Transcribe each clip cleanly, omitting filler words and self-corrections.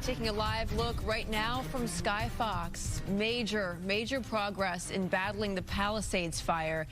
taking a live look right now from Sky Fox. Major progress in battling the Palisades Fire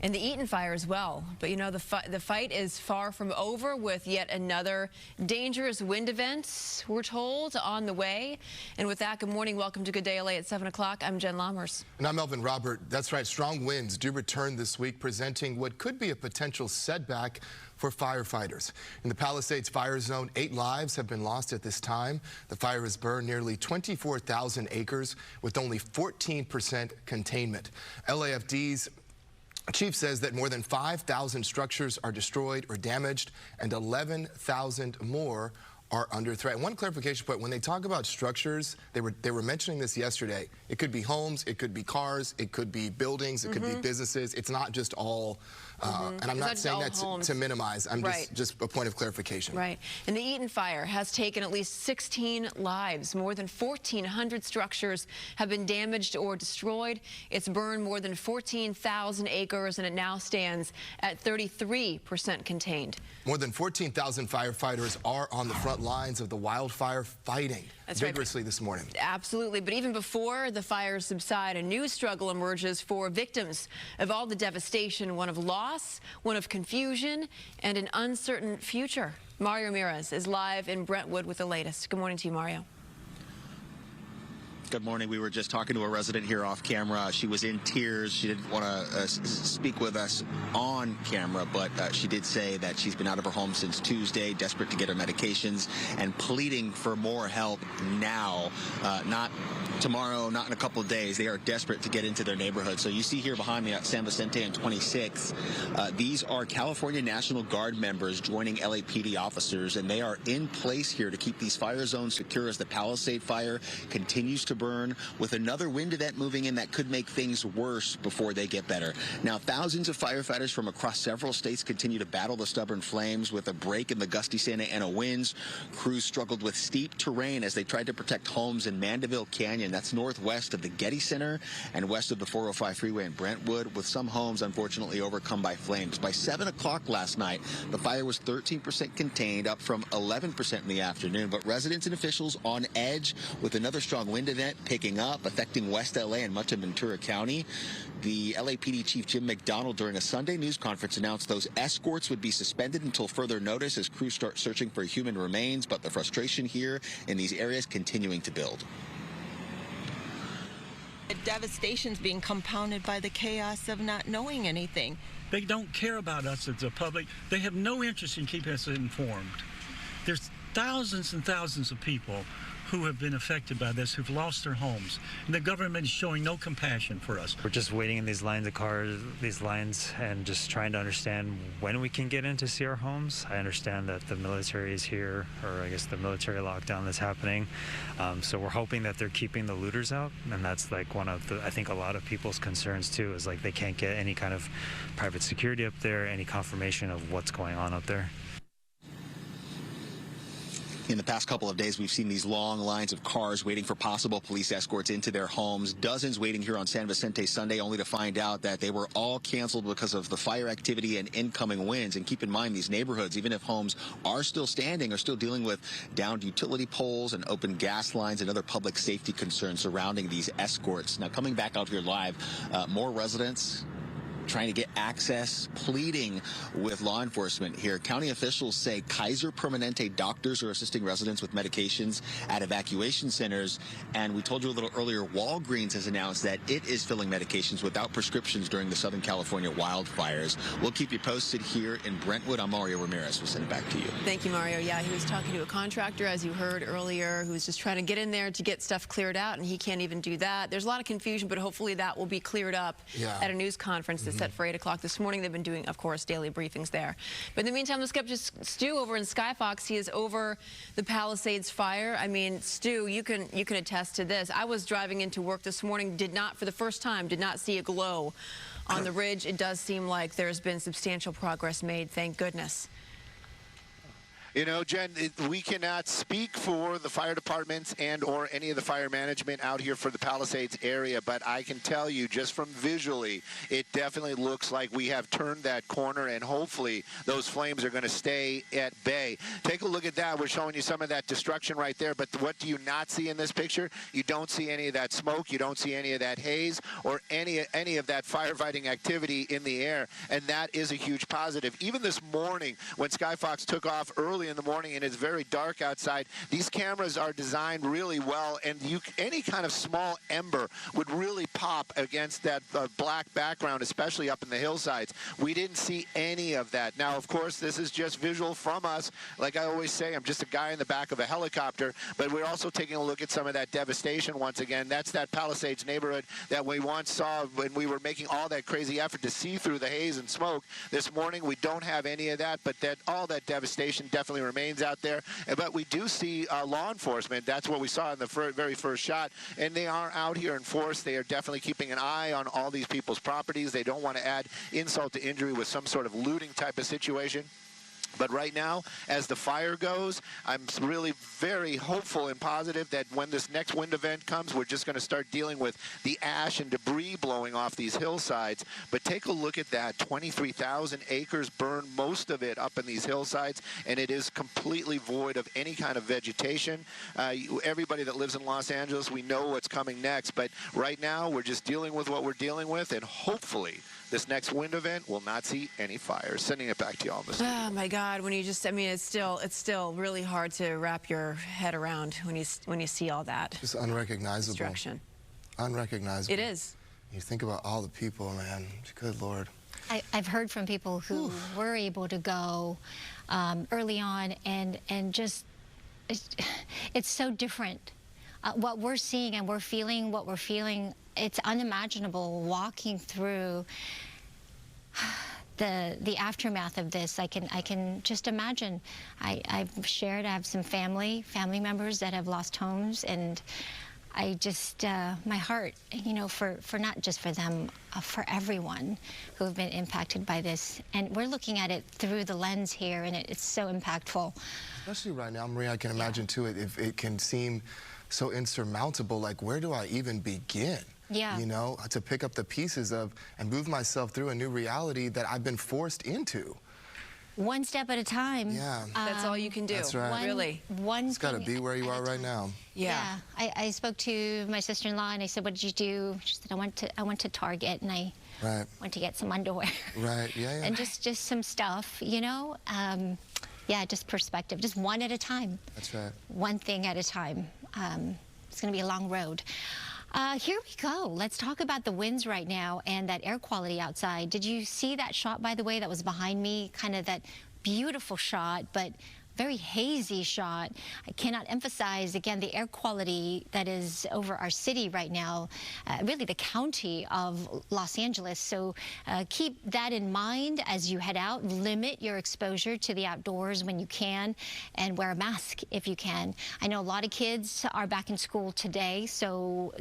and the Eaton Fire as well. But you know, the fight is far from over, with yet another dangerous wind event, we're told, on the way. And with that, good morning. Welcome to Good Day LA at 7 o'clock. I'm Jen Lammers. And I'm Melvin Robert. That's right. Strong winds do return this week, presenting what could be a potential setback for firefighters. In the Palisades Fire Zone, 8 lives have been lost at this time. The fire has burned nearly 24,000 acres with only 14% containment. LAFD's chief says that more than 5,000 structures are destroyed or damaged, and 11,000 more are under threat. One clarification point: when they talk about structures, they were mentioning this yesterday. It could be homes, it could be cars, it could be buildings, it could be businesses. It's not just all, and I'm not saying that to minimize. I'm just a point of clarification. Right. And the Eaton Fire has taken at least 16 lives. More than 1,400 structures have been damaged or destroyed. It's burned more than 14,000 acres, and it now stands at 33% contained. More than 14,000 firefighters are on the front lines of the wildfire, fighting vigorously this morning. Absolutely. But even before the fires subside, a new struggle emerges for victims of all the devastation, one of loss, one of confusion, and an uncertain future. Mario Ramirez is live in Brentwood with the latest. Good morning to you, Mario. Good morning. We were just talking to a resident here off camera. She was in tears. She didn't want to speak with us on camera, but she did say that she's been out of her home since Tuesday, desperate to get her medications, and pleading for more help now, not tomorrow, not in a couple of days. They are desperate to get into their neighborhood. So you see here behind me at San Vicente and 26th, these are California National Guard members joining LAPD officers, and they are in place here to keep these fire zones secure as the Palisade Fire continues to burn, with another wind event moving in that could make things worse before they get better. Now, thousands of firefighters from across several states continue to battle the stubborn flames with a break in the gusty Santa Ana winds. Crews struggled with steep terrain as they tried to protect homes in Mandeville Canyon. That's northwest of the Getty Center and west of the 405 freeway in Brentwood, with some homes unfortunately overcome by flames. By 7 o'clock last night, the fire was 13% contained, up from 11% in the afternoon. But residents and officials on edge with another strong wind event picking up, affecting West LA and much of Ventura County. The LAPD Chief Jim McDonald, during a Sunday news conference, announced those escorts would be suspended until further notice as crews start searching for human remains. But the frustration here in these areas continuing to build. The devastation's being compounded by the chaos of not knowing anything. They don't care about us as the public. They have no interest in keeping us informed. There's thousands and thousands of people who have been affected by this, who've lost their homes, and the government is showing no compassion for us. We're just waiting in these lines of cars, and just trying to understand when we can get in to see our homes. I understand that the military is here, or I guess the military lockdown is happening. So we're hoping that they're keeping the looters out, and that's like one of the, I think a lot of people's concerns too, is like they can't get any kind of private security up there, any confirmation of what's going on up there. In the past couple of days, we've seen these long lines of cars waiting for possible police escorts into their homes. Dozens waiting here on San Vicente Sunday, only to find out that they were all canceled because of the fire activity and incoming winds. And keep in mind, these neighborhoods, even if homes are still standing, are still dealing with downed utility poles and open gas lines and other public safety concerns surrounding these escorts. Now, coming back out here live, more residents trying to get access, pleading with law enforcement here. County officials say Kaiser Permanente doctors are assisting residents with medications at evacuation centers. And we told you a little earlier, Walgreens has announced that it is filling medications without prescriptions during the Southern California wildfires. We'll keep you posted here in Brentwood. I'm Mario Ramirez. We'll send it back to you. Thank you, Mario. Yeah, he was talking to a contractor, as you heard earlier, who was just trying to get in there to get stuff cleared out, and he can't even do that. There's a lot of confusion, but hopefully that will be cleared up at a news conference that's set for 8 o'clock this morning. They've been doing, of course, daily briefings there. But in the meantime, let's get to Stu over in Sky Fox. He is over the Palisades Fire. I mean, Stu, you can attest to this. I was driving into work this morning, for the first time, did not see a glow on the ridge. It does seem like there's been substantial progress made, thank goodness. You know, Jen, we cannot speak for the fire departments and or any of the fire management out here for the Palisades area, but I can tell you just from visually, it definitely looks like we have turned that corner, and hopefully those flames are going to stay at bay. Take a look at that. We're showing you some of that destruction right there, but what do you not see in this picture? You don't see any of that smoke. You don't see any of that haze or any of that firefighting activity in the air, and that is a huge positive. Even this morning when Skyfox took off early in the morning and it's very dark outside, these cameras are designed really well, and any kind of small ember would really pop against that black background, especially up in the hillsides. We didn't see any of that. Now, of course, this is just visual from us. Like I always say, I'm just a guy in the back of a helicopter, but we're also taking a look at some of that devastation once again. That's that Palisades neighborhood that we once saw when we were making all that crazy effort to see through the haze and smoke. This morning, we don't have any of that, but all that devastation definitely remains out there. But we do see law enforcement. That's what we saw in the very first shot, and they are out here in force. They are definitely keeping an eye on all these people's properties. They don't want to add insult to injury with some sort of looting type of situation. But right now, as the fire goes, I'm really very hopeful and positive that when this next wind event comes, we're just going to start dealing with the ash and debris blowing off these hillsides. But take a look at that. 23,000 acres burned, most of it up in these hillsides, and it is completely void of any kind of vegetation. Everybody that lives in Los Angeles, we know what's coming next. But right now, we're just dealing with what we're dealing with, and hopefully this next wind event will not see any fires. Sending it back to you all. Oh my God! When you just, I mean, it's still really hard to wrap your head around when you see all that. Just unrecognizable. Destruction. Unrecognizable. It is. You think about all the people, man. Good Lord. I've heard from people who were able to go early on, and just it's so different. What we're seeing and we're feeling, what we're feeling, it's unimaginable walking through the aftermath of this. I can just imagine. I've shared, I have some family members that have lost homes, and I just, my heart, you know, for not just for them, for everyone who have been impacted by this. And we're looking at it through the lens here, and it's so impactful. Especially right now, Maria, I can imagine too, if it can seem so insurmountable, like where do I even begin? Yeah. You know, to pick up the pieces of and move myself through a new reality that I've been forced into. One step at a time. Yeah. That's all you can do. That's right. Really. It's got to be where you are right now. Yeah. I spoke to my sister-in-law and I said, "What did you do?" She said, I went to Target and I went to get some underwear. Right. Yeah. And just some stuff, you know. Yeah, just perspective, just one at a time. That's right. One thing at a time. It's going to be a long road. Here we go. Let's talk about the winds right now and that air quality outside. Did you see that shot, by the way, that was behind me? Kind of that beautiful shot, but very hazy shot. I cannot emphasize, again, the air quality that is over our city right now, really the county of Los Angeles. So keep that in mind as you head out. Limit your exposure to the outdoors when you can, and wear a mask if you can. I know a lot of kids are back in school today, so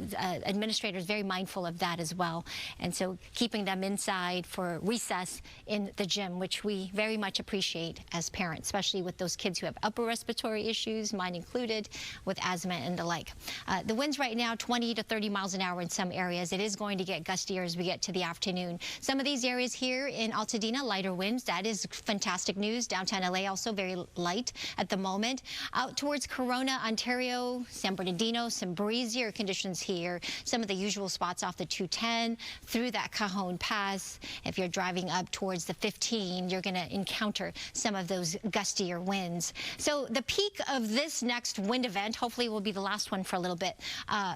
administrators very mindful of that as well. And so keeping them inside for recess in the gym, which we very much appreciate as parents, especially with those kids who have upper respiratory issues, mine included, with asthma and the like. The winds right now, 20 to 30 miles an hour in some areas. It is going to get gustier as we get to the afternoon. Some of these areas here in Altadena, lighter winds. That is fantastic news. Downtown LA also very light at the moment. Out towards Corona, Ontario, San Bernardino, some breezier conditions here. Some of the usual spots off the 210 through that Cajon Pass. If you're driving up towards the 15, you're going to encounter some of those gustier winds. So the peak of this next wind event, hopefully will be the last one for a little bit,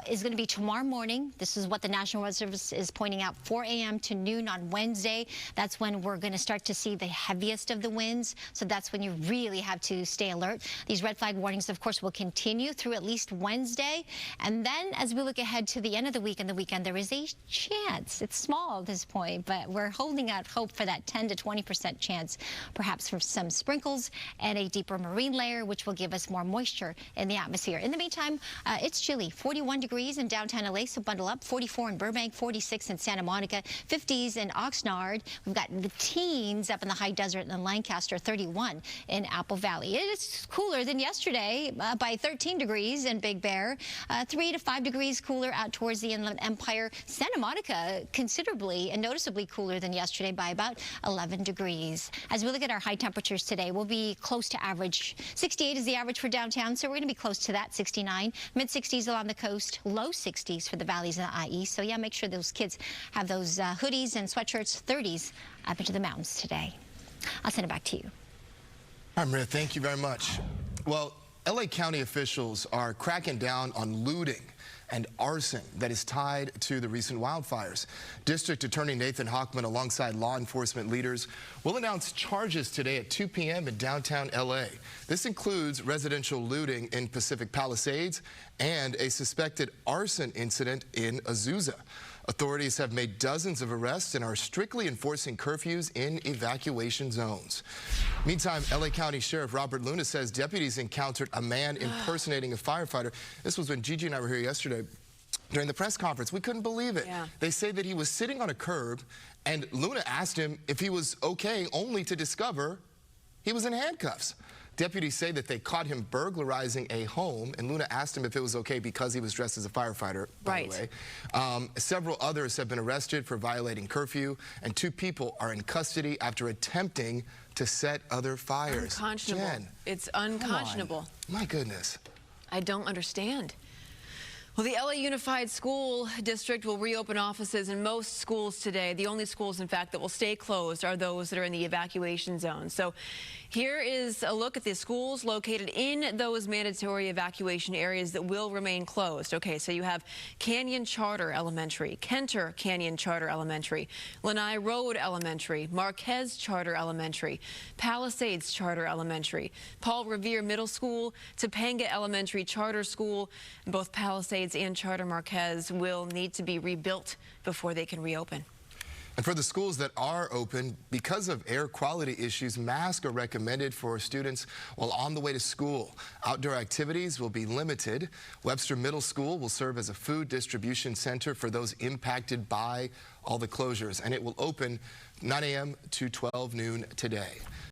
is going to be tomorrow morning. This is what the National Weather Service is pointing out, 4 a.m. to noon on Wednesday. That's when we're going to start to see the heaviest of the winds. So that's when you really have to stay alert. These red flag warnings, of course, will continue through at least Wednesday. And then as we look ahead to the end of the week and the weekend, there is a chance. It's small at this point, but we're holding out hope for that 10 to 20% chance, perhaps for some sprinkles and a deep deeper marine layer, which will give us more moisture in the atmosphere. In the meantime, it's chilly. 41 degrees in downtown LA, so bundle up. 44 in Burbank, 46 in Santa Monica, 50s in Oxnard. We've got the teens up in the high desert in Lancaster, 31 in Apple Valley. It is cooler than yesterday by 13 degrees in Big Bear, 3 to 5 degrees cooler out towards the Inland Empire. Santa Monica considerably and noticeably cooler than yesterday by about 11 degrees. As we look at our high temperatures today, we'll be close to average. 68 is the average for downtown, so we're going to be close to that. 69, mid-60s along the coast, low 60s for the valleys and the IE. So yeah, make sure those kids have those hoodies and sweatshirts. 30s up into the mountains today. I'll send it back to you. All right, Maria, thank you very much. Well, LA County officials are cracking down on looting and arson that is tied to the recent wildfires. District Attorney Nathan Hochman, alongside law enforcement leaders, will announce charges today at 2 p.m. in downtown LA. This includes residential looting in Pacific Palisades and a suspected arson incident in Azusa. Authorities have made dozens of arrests and are strictly enforcing curfews in evacuation zones. Meantime, LA County Sheriff Robert Luna says deputies encountered a man impersonating a firefighter. This was when Gigi and I were here yesterday during the press conference. We couldn't believe it. Yeah. They say that he was sitting on a curb and Luna asked him if he was okay, only to discover he was in handcuffs. Deputies say that they caught him burglarizing a home, and Luna asked him if it was okay because he was dressed as a firefighter, by the way. Several others have been arrested for violating curfew, and 2 people are in custody after attempting to set other fires. Unconscionable. Jen, it's unconscionable. My goodness. I don't understand. Well, the LA Unified School District will reopen offices in most schools today. The only schools, in fact, that will stay closed are those that are in the evacuation zone. So here is a look at the schools located in those mandatory evacuation areas that will remain closed. Okay, so you have Canyon Charter Elementary, Kenter Canyon Charter Elementary, Lanai Road Elementary, Marquez Charter Elementary, Palisades Charter Elementary, Paul Revere Middle School, Topanga Elementary Charter School. Both Palisades and Charter Marquez will need to be rebuilt before they can reopen. And for the schools that are open, because of air quality issues, masks are recommended for students while on the way to school. Outdoor activities will be limited. Webster Middle School will serve as a food distribution center for those impacted by all the closures, and it will open 9 a.m. to 12 noon today.